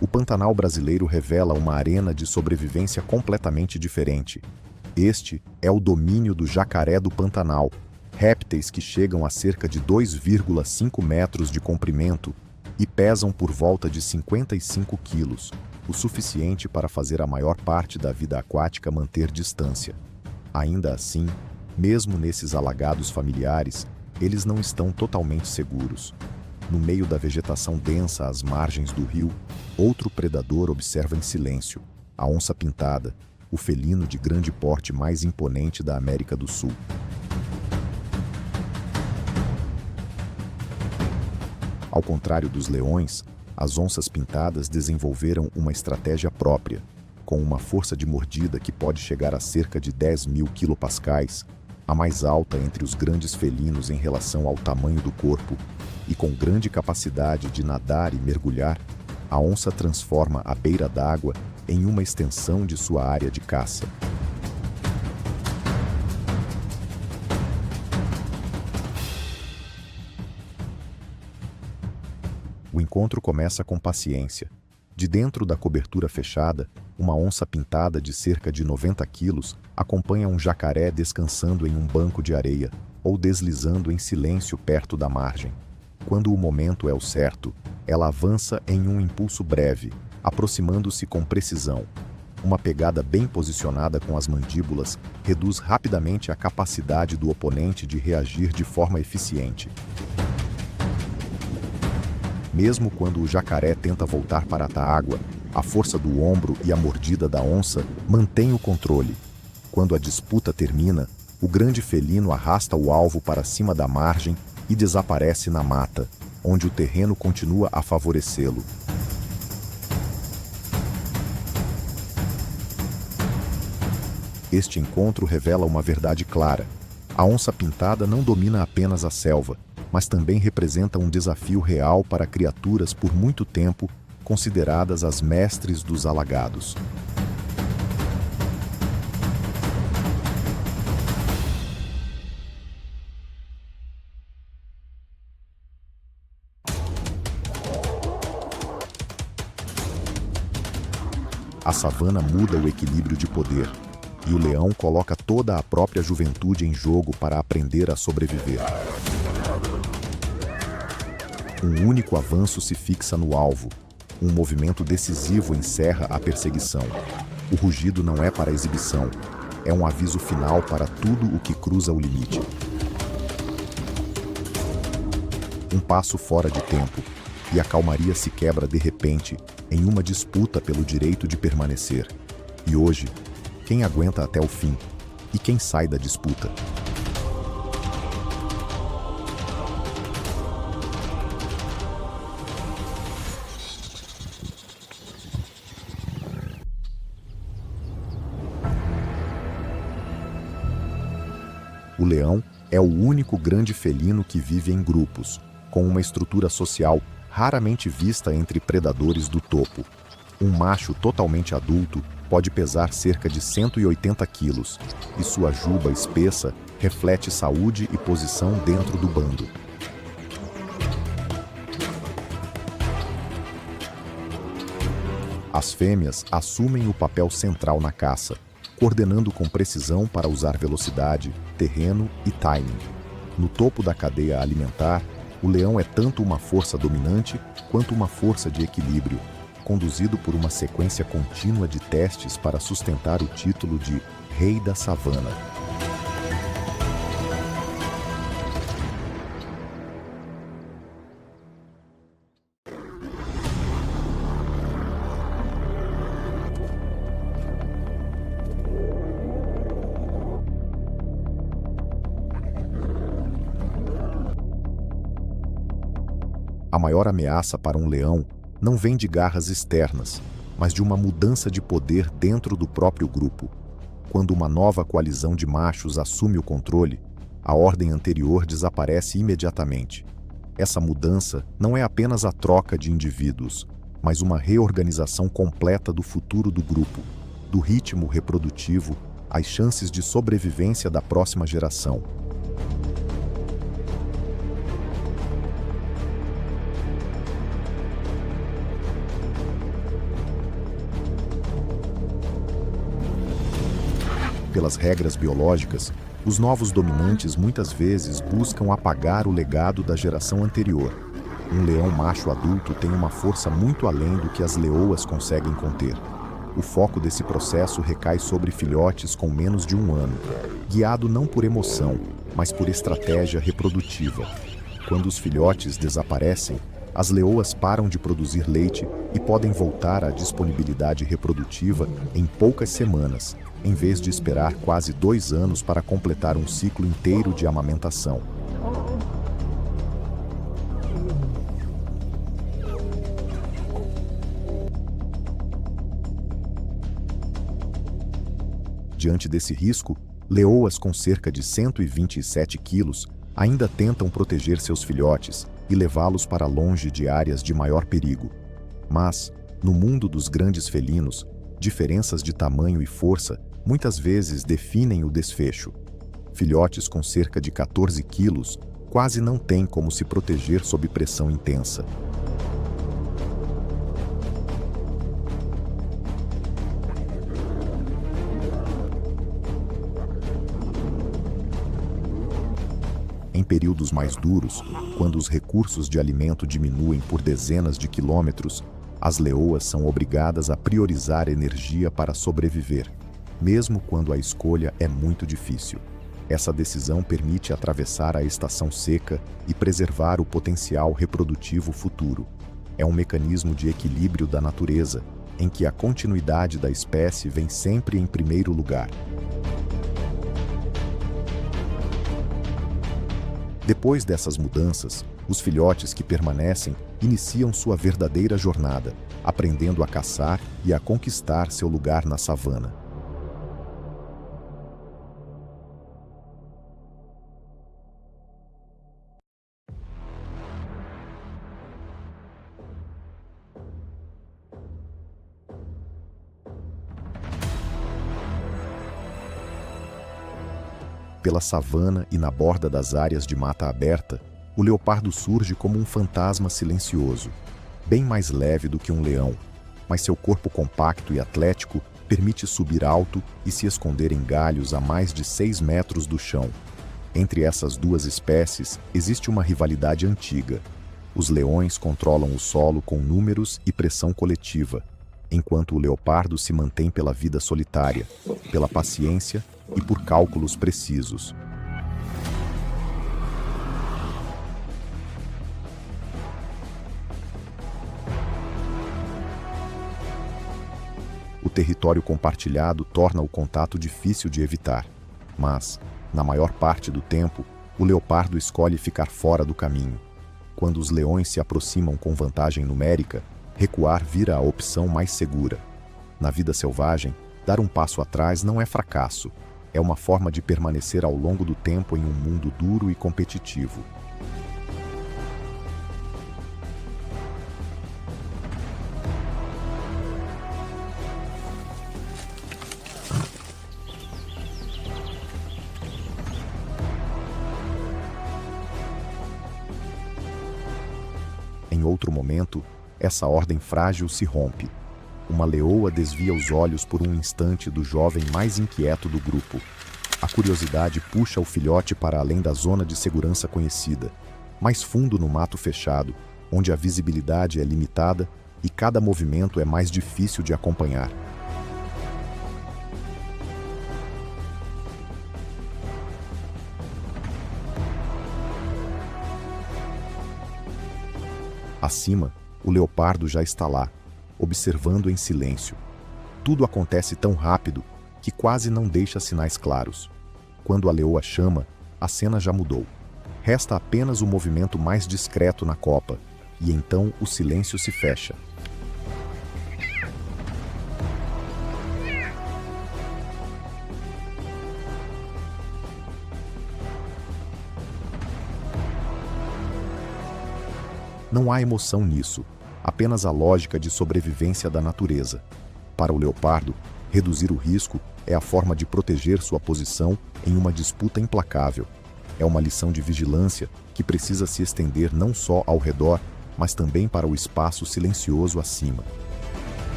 O Pantanal brasileiro revela uma arena de sobrevivência completamente diferente. Este é o domínio do jacaré do Pantanal, répteis que chegam a cerca de 2,5 metros de comprimento e pesam por volta de 55 quilos, o suficiente para fazer a maior parte da vida aquática manter distância. Ainda assim, mesmo nesses alagados familiares, eles não estão totalmente seguros. No meio da vegetação densa às margens do rio, outro predador observa em silêncio: a onça-pintada, o felino de grande porte mais imponente da América do Sul. Ao contrário dos leões, as onças pintadas desenvolveram uma estratégia própria, com uma força de mordida que pode chegar a cerca de 10.000 quilopascais, a mais alta entre os grandes felinos em relação ao tamanho do corpo, e com grande capacidade de nadar e mergulhar, a onça transforma a beira d'água em uma extensão de sua área de caça. O encontro começa com paciência. De dentro da cobertura fechada, uma onça pintada de cerca de 90 quilos acompanha um jacaré descansando em um banco de areia ou deslizando em silêncio perto da margem. Quando o momento é o certo, ela avança em um impulso breve, aproximando-se com precisão. Uma pegada bem posicionada com as mandíbulas reduz rapidamente a capacidade do oponente de reagir de forma eficiente. Mesmo quando o jacaré tenta voltar para a água, a força do ombro e a mordida da onça mantém o controle. Quando a disputa termina, o grande felino arrasta o alvo para cima da margem e desaparece na mata, onde o terreno continua a favorecê-lo. Este encontro revela uma verdade clara: a onça-pintada não domina apenas a selva, mas também representa um desafio real para criaturas por muito tempo consideradas as mestres dos alagados. A savana muda o equilíbrio de poder, e o leão coloca toda a própria juventude em jogo para aprender a sobreviver. Um único avanço se fixa no alvo. Um movimento decisivo encerra a perseguição. O rugido não é para exibição, é um aviso final para tudo o que cruza o limite. Um passo fora de tempo, e a calmaria se quebra de repente em uma disputa pelo direito de permanecer. E hoje, quem aguenta até o fim? E quem sai da disputa? O leão é o único grande felino que vive em grupos, com uma estrutura social raramente vista entre predadores do topo. Um macho totalmente adulto pode pesar cerca de 180 quilos, e sua juba espessa reflete saúde e posição dentro do bando. As fêmeas assumem o papel central na caça, coordenando com precisão para usar velocidade, terreno e timing. No topo da cadeia alimentar, o leão é tanto uma força dominante quanto uma força de equilíbrio, conduzido por uma sequência contínua de testes para sustentar o título de Rei da Savana. A maior ameaça para um leão não vem de garras externas, mas de uma mudança de poder dentro do próprio grupo. Quando uma nova coalizão de machos assume o controle, a ordem anterior desaparece imediatamente. Essa mudança não é apenas a troca de indivíduos, mas uma reorganização completa do futuro do grupo, do ritmo reprodutivo, às chances de sobrevivência da próxima geração. Pelas regras biológicas, os novos dominantes muitas vezes buscam apagar o legado da geração anterior. Um leão macho adulto tem uma força muito além do que as leoas conseguem conter. O foco desse processo recai sobre filhotes com menos de um ano, guiado não por emoção, mas por estratégia reprodutiva. Quando os filhotes desaparecem, as leoas param de produzir leite e podem voltar à disponibilidade reprodutiva em poucas semanas, em vez de esperar quase 2 anos para completar um ciclo inteiro de amamentação. Diante desse risco, leoas com cerca de 127 quilos ainda tentam proteger seus filhotes e levá-los para longe de áreas de maior perigo. Mas, no mundo dos grandes felinos, diferenças de tamanho e força muitas vezes definem o desfecho. Filhotes com cerca de 14 quilos quase não têm como se proteger sob pressão intensa. Em períodos mais duros, quando os recursos de alimento diminuem por dezenas de quilômetros, as leoas são obrigadas a priorizar energia para sobreviver, mesmo quando a escolha é muito difícil. Essa decisão permite atravessar a estação seca e preservar o potencial reprodutivo futuro. É um mecanismo de equilíbrio da natureza, em que a continuidade da espécie vem sempre em primeiro lugar. Depois dessas mudanças, os filhotes que permanecem iniciam sua verdadeira jornada, aprendendo a caçar e a conquistar seu lugar na savana. Pela savana e na borda das áreas de mata aberta, o leopardo surge como um fantasma silencioso, bem mais leve do que um leão, mas seu corpo compacto e atlético permite subir alto e se esconder em galhos a mais de 6 metros do chão. Entre essas duas espécies existe uma rivalidade antiga. Os leões controlam o solo com números e pressão coletiva, enquanto o leopardo se mantém pela vida solitária, pela paciência e por cálculos precisos. O território compartilhado torna o contato difícil de evitar, mas, na maior parte do tempo, o leopardo escolhe ficar fora do caminho. Quando os leões se aproximam com vantagem numérica, recuar vira a opção mais segura. Na vida selvagem, dar um passo atrás não é fracasso. É uma forma de permanecer ao longo do tempo em um mundo duro e competitivo. Em outro momento, essa ordem frágil se rompe. Uma leoa desvia os olhos por um instante do jovem mais inquieto do grupo. A curiosidade puxa o filhote para além da zona de segurança conhecida, mais fundo no mato fechado, onde a visibilidade é limitada e cada movimento é mais difícil de acompanhar. Acima, o leopardo já está lá, observando em silêncio. Tudo acontece tão rápido que quase não deixa sinais claros. Quando a leoa chama, a cena já mudou. Resta apenas o movimento mais discreto na copa, e então o silêncio se fecha. Não há emoção nisso, apenas a lógica de sobrevivência da natureza. Para o leopardo, reduzir o risco é a forma de proteger sua posição em uma disputa implacável. É uma lição de vigilância que precisa se estender não só ao redor, mas também para o espaço silencioso acima.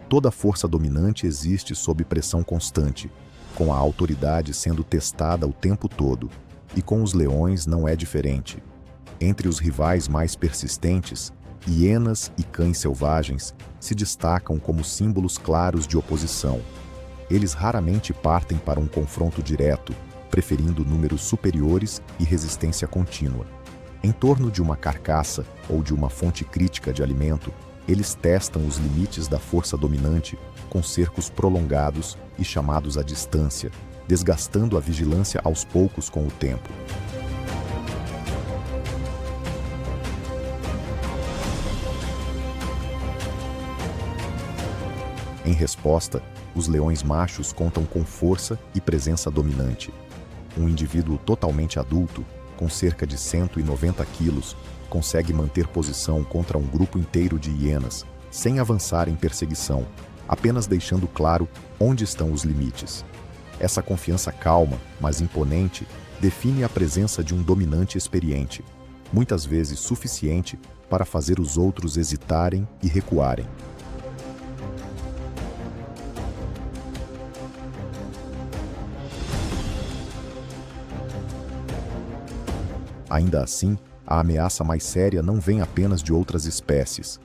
Toda força dominante existe sob pressão constante, com a autoridade sendo testada o tempo todo, e com os leões não é diferente. Entre os rivais mais persistentes, hienas e cães selvagens se destacam como símbolos claros de oposição. Eles raramente partem para um confronto direto, preferindo números superiores e resistência contínua. Em torno de uma carcaça ou de uma fonte crítica de alimento, eles testam os limites da força dominante com cercos prolongados e chamados à distância, desgastando a vigilância aos poucos com o tempo. Em resposta, os leões machos contam com força e presença dominante. Um indivíduo totalmente adulto, com cerca de 190 quilos, consegue manter posição contra um grupo inteiro de hienas, sem avançar em perseguição, apenas deixando claro onde estão os limites. Essa confiança calma, mas imponente, define a presença de um dominante experiente, muitas vezes suficiente para fazer os outros hesitarem e recuarem. Ainda assim, a ameaça mais séria não vem apenas de outras espécies.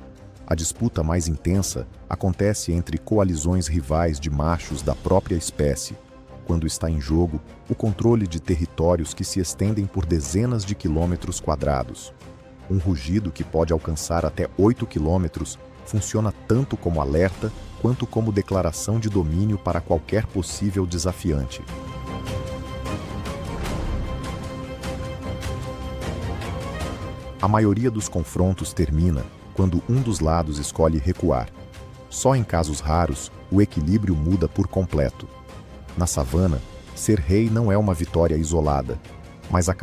A disputa mais intensa acontece entre coalizões rivais de machos da própria espécie, quando está em jogo o controle de territórios que se estendem por dezenas de quilômetros quadrados. Um rugido que pode alcançar até 8 quilômetros funciona tanto como alerta quanto como declaração de domínio para qualquer possível desafiante. A maioria dos confrontos termina quando um dos lados escolhe recuar. Só em casos raros, o equilíbrio muda por completo. Na savana, ser rei não é uma vitória isolada, mas a